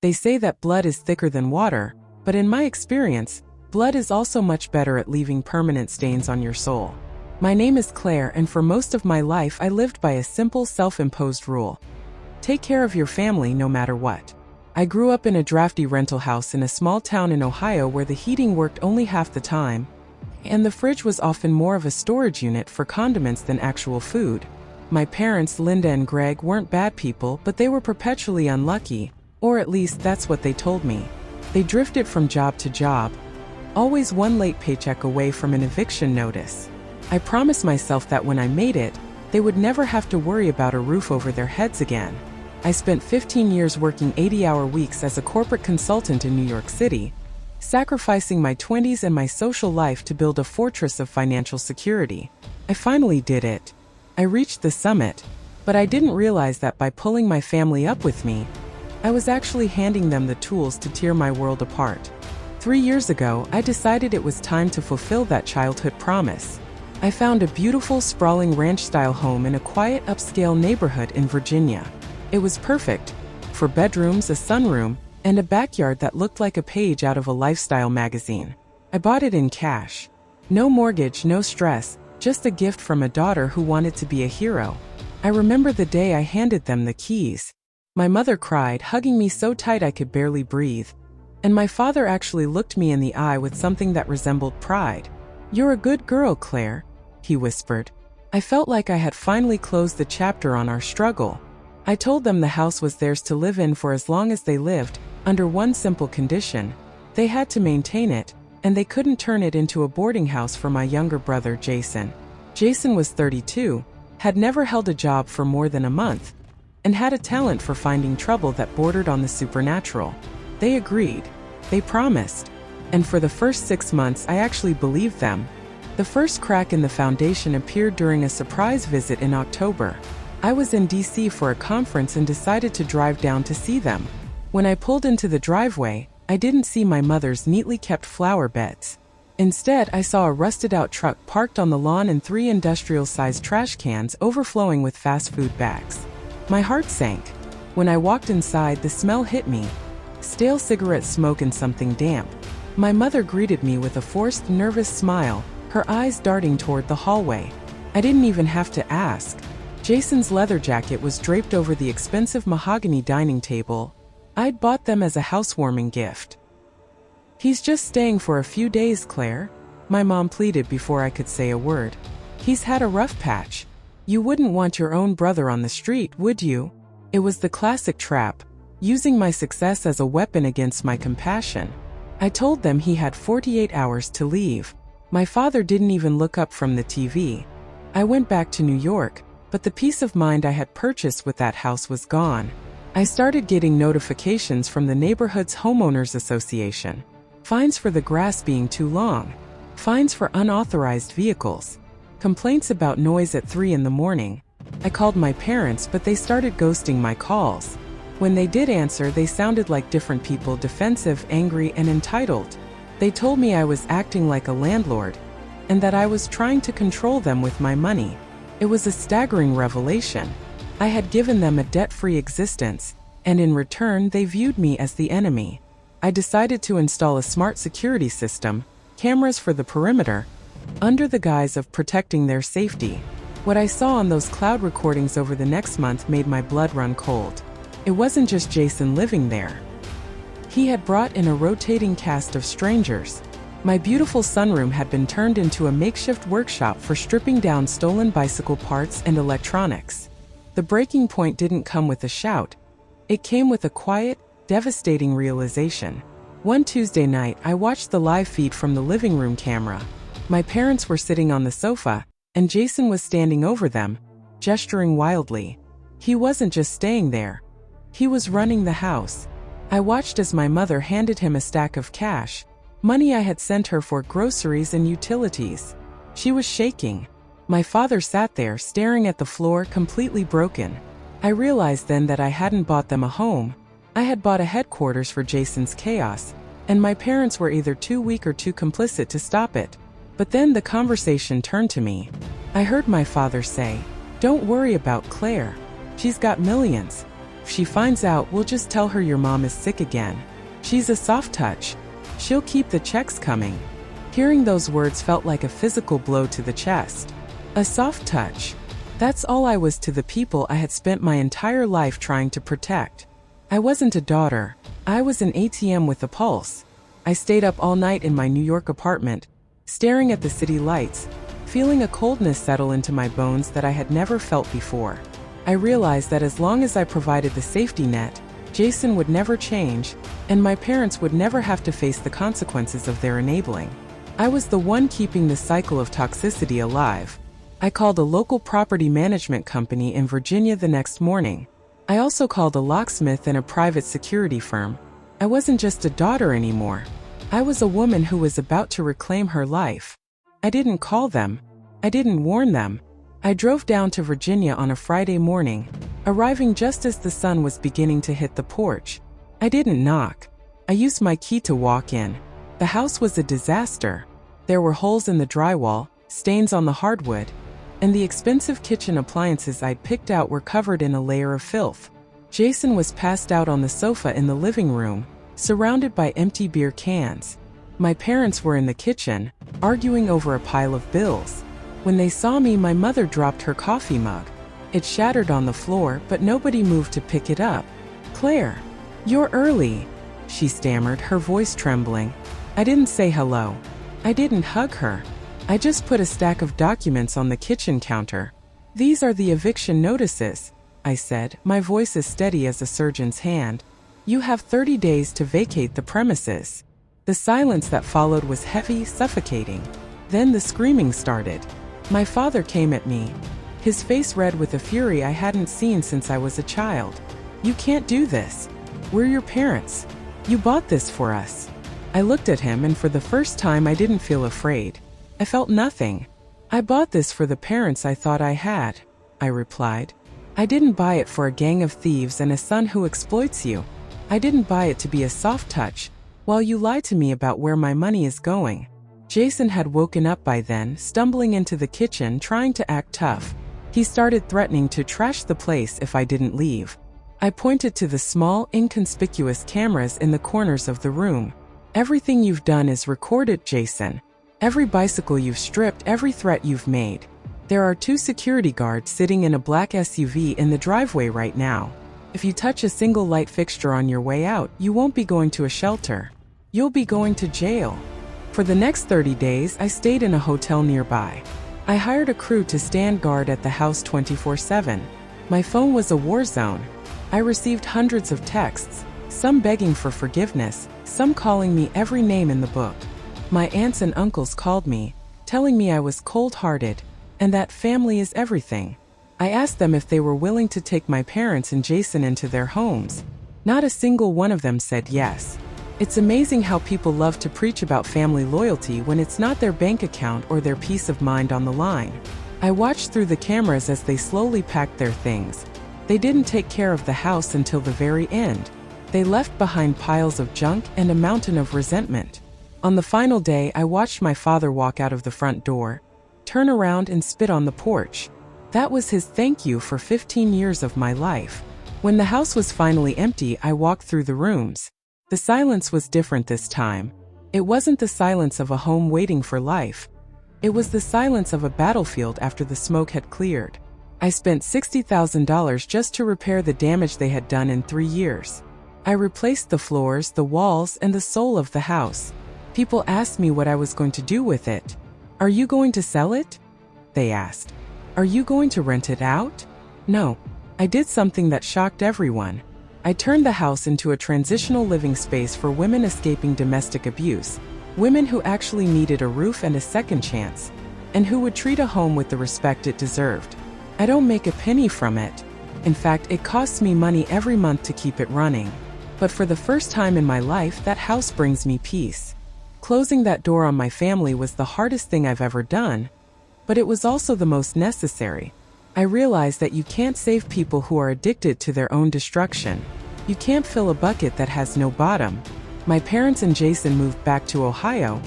They say that blood is thicker than water, but in my experience, blood is also much better at leaving permanent stains on your soul. My name is Claire, and for most of my life I lived by a simple self-imposed rule. Take care of your family no matter what. I grew up in a drafty rental house in a small town in Ohio where the heating worked only half the time, and the fridge was often more of a storage unit for condiments than actual food. My parents, Linda and Greg, weren't bad people, but they were perpetually unlucky, or at least that's what they told me. They drifted from job to job, always one late paycheck away from an eviction notice. I promised myself that when I made it, they would never have to worry about a roof over their heads again. I spent 15 years working 80-hour weeks as a corporate consultant in New York City, sacrificing my 20s and my social life to build a fortress of financial security. I finally did it. I reached the summit, but I didn't realize that by pulling my family up with me, I was actually handing them the tools to tear my world apart. 3 years ago, I decided it was time to fulfill that childhood promise. I found a beautiful, sprawling ranch-style home in a quiet, upscale neighborhood in Virginia. It was perfect for bedrooms, a sunroom, and a backyard that looked like a page out of a lifestyle magazine. I bought it in cash. No mortgage, no stress, just a gift from a daughter who wanted to be a hero. I remember the day I handed them the keys. My mother cried, hugging me so tight I could barely breathe. And my father actually looked me in the eye with something that resembled pride. "You're a good girl, Claire," he whispered. I felt like I had finally closed the chapter on our struggle. I told them the house was theirs to live in for as long as they lived, under one simple condition. They had to maintain it, and they couldn't turn it into a boarding house for my younger brother, Jason. Jason was 32, had never held a job for more than a month, and had a talent for finding trouble that bordered on the supernatural. They agreed. They promised. And for the first 6 months, I actually believed them. The first crack in the foundation appeared during a surprise visit in October. I was in DC for a conference and decided to drive down to see them. When I pulled into the driveway, I didn't see my mother's neatly kept flower beds. Instead, I saw a rusted-out truck parked on the lawn and 3 industrial-sized trash cans overflowing with fast food bags. My heart sank. When I walked inside, the smell hit me. Stale cigarette smoke and something damp. My mother greeted me with a forced, nervous smile, her eyes darting toward the hallway. I didn't even have to ask. Jason's leather jacket was draped over the expensive mahogany dining table. I'd bought them as a housewarming gift. "He's just staying for a few days, Claire," my mom pleaded before I could say a word. "He's had a rough patch. You wouldn't want your own brother on the street, would you?" It was the classic trap, using my success as a weapon against my compassion. I told them he had 48 hours to leave. My father didn't even look up from the TV. I went back to New York, but the peace of mind I had purchased with that house was gone. I started getting notifications from the neighborhood's homeowners association. Fines for the grass being too long. Fines for unauthorized vehicles. Complaints about noise at 3 in the morning. I called my parents, but they started ghosting my calls. When they did answer, they sounded like different people, defensive, angry, and entitled. They told me I was acting like a landlord, and that I was trying to control them with my money. It was a staggering revelation. I had given them a debt-free existence, and in return they viewed me as the enemy. I decided to install a smart security system, cameras for the perimeter, under the guise of protecting their safety. What I saw on those cloud recordings over the next month made my blood run cold. It wasn't just Jason living there. He had brought in a rotating cast of strangers. My beautiful sunroom had been turned into a makeshift workshop for stripping down stolen bicycle parts and electronics. The breaking point didn't come with a shout. It came with a quiet, devastating realization. One Tuesday night, I watched the live feed from the living room camera. My parents were sitting on the sofa, and Jason was standing over them, gesturing wildly. He wasn't just staying there. He was running the house. I watched as my mother handed him a stack of cash, money I had sent her for groceries and utilities. She was shaking. My father sat there, staring at the floor, completely broken. I realized then that I hadn't bought them a home. I had bought a headquarters for Jason's chaos, and my parents were either too weak or too complicit to stop it. But then the conversation turned to me. I heard my father say, "Don't worry about Claire. She's got millions. she finds out, we'll just tell her your mom is sick again. She's a soft touch. She'll keep the checks coming." Hearing those words felt like a physical blow to the chest. A soft touch. That's all I was to the people I had spent my entire life trying to protect. I wasn't a daughter. I was an ATM with a pulse. I stayed up all night in my New York apartment, staring at the city lights, feeling a coldness settle into my bones that I had never felt before. I realized that as long as I provided the safety net, Jason would never change, and my parents would never have to face the consequences of their enabling. I was the one keeping the cycle of toxicity alive. I called a local property management company in Virginia the next morning. I also called a locksmith and a private security firm. I wasn't just a daughter anymore. I was a woman who was about to reclaim her life. I didn't call them. I didn't warn them. I drove down to Virginia on a Friday morning, arriving just as the sun was beginning to hit the porch. I didn't knock. I used my key to walk in. The house was a disaster. There were holes in the drywall, stains on the hardwood, and the expensive kitchen appliances I'd picked out were covered in a layer of filth. Jason was passed out on the sofa in the living room, surrounded by empty beer cans. My parents were in the kitchen, arguing over a pile of bills. When they saw me, my mother dropped her coffee mug. It shattered on the floor, but nobody moved to pick it up. "Claire, you're early," she stammered, her voice trembling. I didn't say hello. I didn't hug her. I just put a stack of documents on the kitchen counter. "These are the eviction notices," I said, my voice as steady as a surgeon's hand. "You have 30 days to vacate the premises." The silence that followed was heavy, suffocating. Then the screaming started. My father came at me, his face red with a fury I hadn't seen since I was a child. "You can't do this. We're your parents. You bought this for us." I looked at him, and for the first time I didn't feel afraid. I felt nothing. "I bought this for the parents I thought I had," I replied. "I didn't buy it for a gang of thieves and a son who exploits you. I didn't buy it to be a soft touch, while you lie to me about where my money is going." Jason had woken up by then, stumbling into the kitchen trying to act tough. He started threatening to trash the place if I didn't leave. I pointed to the small, inconspicuous cameras in the corners of the room. "Everything you've done is recorded, Jason. Every bicycle you've stripped, every threat you've made. There are 2 security guards sitting in a black SUV in the driveway right now. If you touch a single light fixture on your way out, you won't be going to a shelter. You'll be going to jail." For the next 30 days, I stayed in a hotel nearby. I hired a crew to stand guard at the house 24/7. My phone was a war zone. I received hundreds of texts, some begging for forgiveness, some calling me every name in the book. My aunts and uncles called me, telling me I was cold-hearted, and that family is everything. I asked them if they were willing to take my parents and Jason into their homes. Not a single one of them said yes. It's amazing how people love to preach about family loyalty when it's not their bank account or their peace of mind on the line. I watched through the cameras as they slowly packed their things. They didn't take care of the house until the very end. They left behind piles of junk and a mountain of resentment. On the final day, I watched my father walk out of the front door, turn around and spit on the porch. That was his thank you for 15 years of my life. When the house was finally empty, I walked through the rooms. The silence was different this time. It wasn't the silence of a home waiting for life. It was the silence of a battlefield after the smoke had cleared. I spent $60,000 just to repair the damage they had done in 3 years. I replaced the floors, the walls, and the soul of the house. People asked me what I was going to do with it. "Are you going to sell it?" they asked. "Are you going to rent it out?" No. I did something that shocked everyone. I turned the house into a transitional living space for women escaping domestic abuse, women who actually needed a roof and a second chance, and who would treat a home with the respect it deserved. I don't make a penny from it. In fact, it costs me money every month to keep it running. But for the first time in my life, that house brings me peace. Closing that door on my family was the hardest thing I've ever done, but it was also the most necessary. I realized that you can't save people who are addicted to their own destruction. You can't fill a bucket that has no bottom. My parents and Jason moved back to Ohio,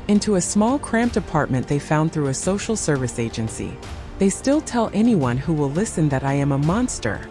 into a small cramped apartment they found through a social service agency. They still tell anyone who will listen that I am a monster.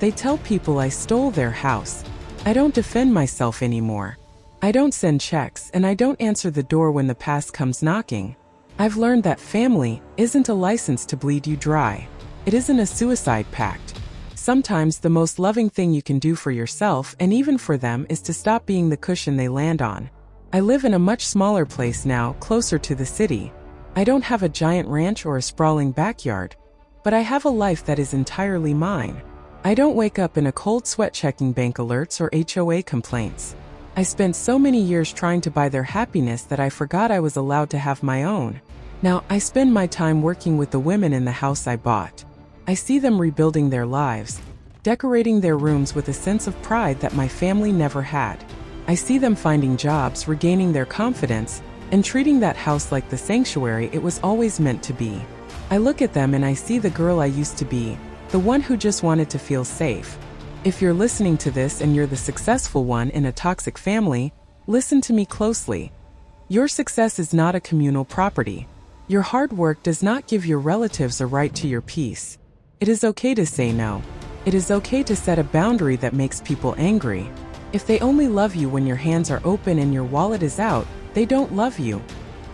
They tell people I stole their house. I don't defend myself anymore. I don't send checks, and I don't answer the door when the past comes knocking. I've learned that family isn't a license to bleed you dry. It isn't a suicide pact. Sometimes the most loving thing you can do for yourself and even for them is to stop being the cushion they land on. I live in a much smaller place now, closer to the city. I don't have a giant ranch or a sprawling backyard, but I have a life that is entirely mine. I don't wake up in a cold sweat checking bank alerts or HOA complaints. I spent so many years trying to buy their happiness that I forgot I was allowed to have my own. Now, I spend my time working with the women in the house I bought. I see them rebuilding their lives, decorating their rooms with a sense of pride that my family never had. I see them finding jobs, regaining their confidence, and treating that house like the sanctuary it was always meant to be. I look at them and I see the girl I used to be, the one who just wanted to feel safe. If you're listening to this and you're the successful one in a toxic family, listen to me closely. Your success is not a communal property. Your hard work does not give your relatives a right to your peace. It is okay to say no. It is okay to set a boundary that makes people angry. If they only love you when your hands are open and your wallet is out, they don't love you.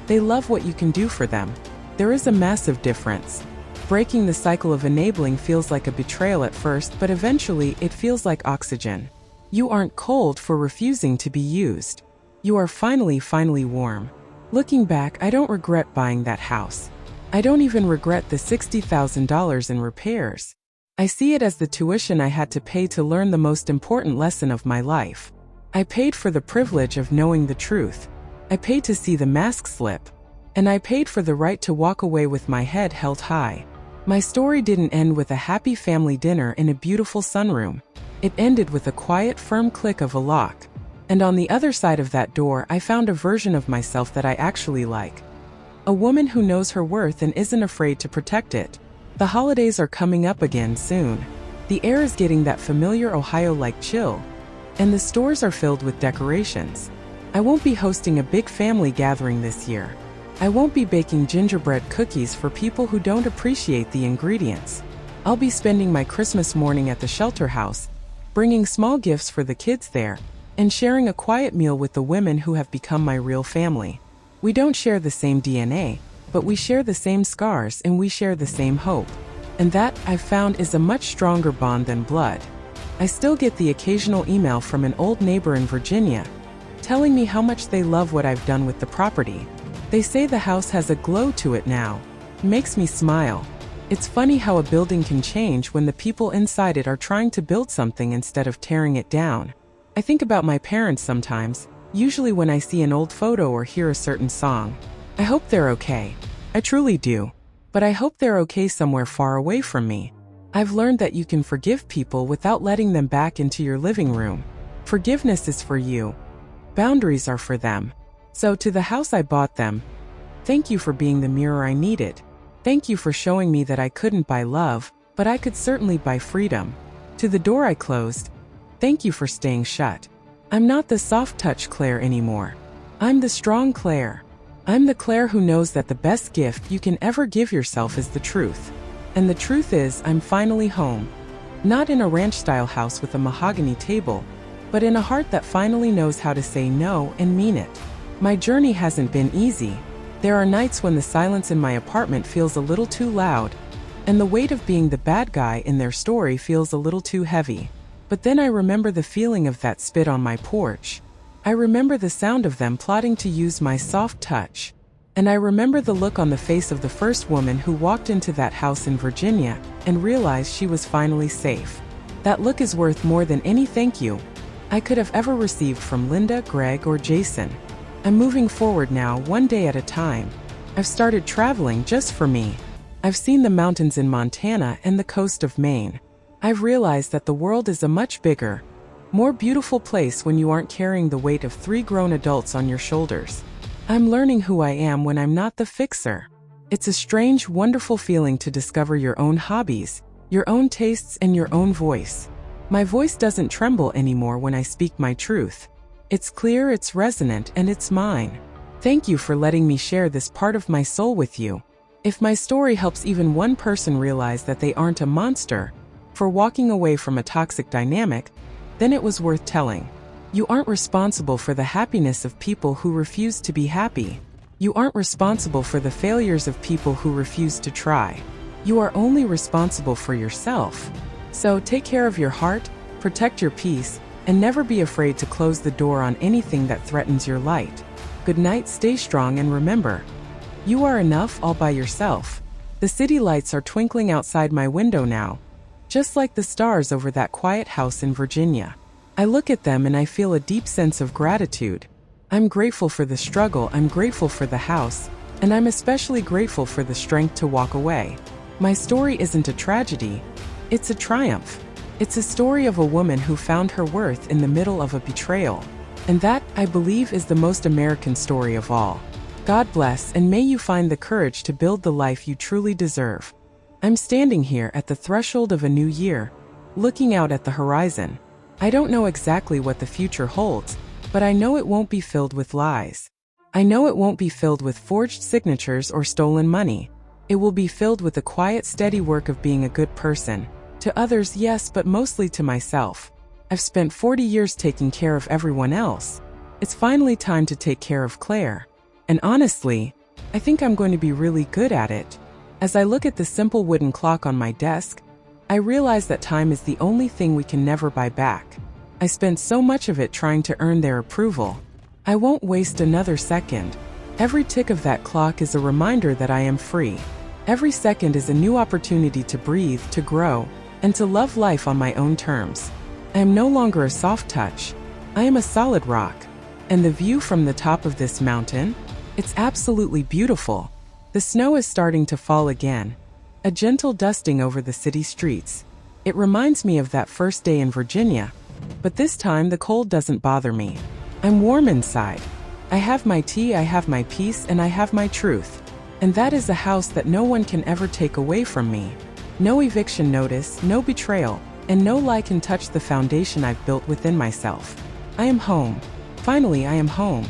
They love what you can do for them. There is a massive difference. Breaking the cycle of enabling feels like a betrayal at first, but eventually it feels like oxygen. You aren't cold for refusing to be used. You are finally warm. Looking back, I don't regret buying that house. I don't even regret the $60,000 in repairs. I see it as the tuition I had to pay to learn the most important lesson of my life. I paid for the privilege of knowing the truth. I paid to see the mask slip. And I paid for the right to walk away with my head held high. My story didn't end with a happy family dinner in a beautiful sunroom. It ended with a quiet, firm click of a lock. And on the other side of that door, I found a version of myself that I actually like. A woman who knows her worth and isn't afraid to protect it. The holidays are coming up again soon. The air is getting that familiar Ohio-like chill. And the stores are filled with decorations. I won't be hosting a big family gathering this year. I won't be baking gingerbread cookies for people who don't appreciate the ingredients. I'll be spending my Christmas morning at the shelter house, bringing small gifts for the kids there, and sharing a quiet meal with the women who have become my real family. We don't share the same DNA, but we share the same scars and we share the same hope. And that, I've found, is a much stronger bond than blood. I still get the occasional email from an old neighbor in Virginia, telling me how much they love what I've done with the property. They say the house has a glow to it now. It makes me smile. It's funny how a building can change when the people inside it are trying to build something instead of tearing it down. I think about my parents sometimes, usually when I see an old photo or hear a certain song. I hope they're okay. I truly do. But I hope they're okay somewhere far away from me. I've learned that you can forgive people without letting them back into your living room. Forgiveness is for you. Boundaries are for them. So to the house I bought them, thank you for being the mirror I needed. Thank you for showing me that I couldn't buy love, but I could certainly buy freedom. To the door I closed, thank you for staying shut. I'm not the soft-touch Claire anymore. I'm the strong Claire. I'm the Claire who knows that the best gift you can ever give yourself is the truth. And the truth is, I'm finally home. Not in a ranch-style house with a mahogany table, but in a heart that finally knows how to say no and mean it. My journey hasn't been easy. There are nights when the silence in my apartment feels a little too loud, and the weight of being the bad guy in their story feels a little too heavy. But then I remember the feeling of that spit on my porch. I remember the sound of them plotting to use my soft touch. And I remember the look on the face of the first woman who walked into that house in Virginia and realized she was finally safe. That look is worth more than any thank you I could have ever received from Linda, Greg, or Jason. I'm moving forward now, one day at a time. I've started traveling just for me. I've seen the mountains in Montana and the coast of Maine. I've realized that the world is a much bigger, more beautiful place when you aren't carrying the weight of 3 grown adults on your shoulders. I'm learning who I am when I'm not the fixer. It's a strange, wonderful feeling to discover your own hobbies, your own tastes, and your own voice. My voice doesn't tremble anymore when I speak my truth. It's clear, it's resonant, and it's mine. Thank you for letting me share this part of my soul with you. If my story helps even one person realize that they aren't a monster, for walking away from a toxic dynamic, then it was worth telling. You aren't responsible for the happiness of people who refuse to be happy. You aren't responsible for the failures of people who refuse to try. You are only responsible for yourself. So take care of your heart, protect your peace, and never be afraid to close the door on anything that threatens your light. Good night, stay strong, and remember, you are enough all by yourself. The city lights are twinkling outside my window now, just like the stars over that quiet house in Virginia. I look at them and I feel a deep sense of gratitude. I'm grateful for the struggle, I'm grateful for the house, and I'm especially grateful for the strength to walk away. My story isn't a tragedy, it's a triumph. It's a story of a woman who found her worth in the middle of a betrayal. And that, I believe, is the most American story of all. God bless, and may you find the courage to build the life you truly deserve. I'm standing here at the threshold of a new year, looking out at the horizon. I don't know exactly what the future holds, but I know it won't be filled with lies. I know it won't be filled with forged signatures or stolen money. It will be filled with the quiet, steady work of being a good person. To others, yes, but mostly to myself. I've spent 40 years taking care of everyone else. It's finally time to take care of Claire. And honestly, I think I'm going to be really good at it. As I look at the simple wooden clock on my desk, I realize that time is the only thing we can never buy back. I spent so much of it trying to earn their approval. I won't waste another second. Every tick of that clock is a reminder that I am free. Every second is a new opportunity to breathe, to grow, and to love life on my own terms. I am no longer a soft touch. I am a solid rock. And the view from the top of this mountain? It's absolutely beautiful. The snow is starting to fall again. A gentle dusting over the city streets. It reminds me of that first day in Virginia. But this time the cold doesn't bother me. I'm warm inside. I have my tea, I have my peace, and I have my truth. And that is a house that no one can ever take away from me. No eviction notice, no betrayal, and no lie can touch the foundation I've built within myself. I am home. Finally, I am home.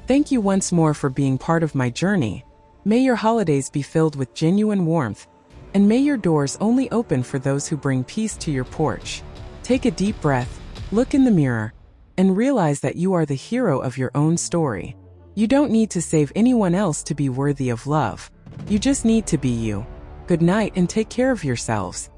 Thank you once more for being part of my journey. May your holidays be filled with genuine warmth, and may your doors only open for those who bring peace to your porch. Take a deep breath, look in the mirror, and realize that you are the hero of your own story. You don't need to save anyone else to be worthy of love. You just need to be you. Good night and take care of yourselves.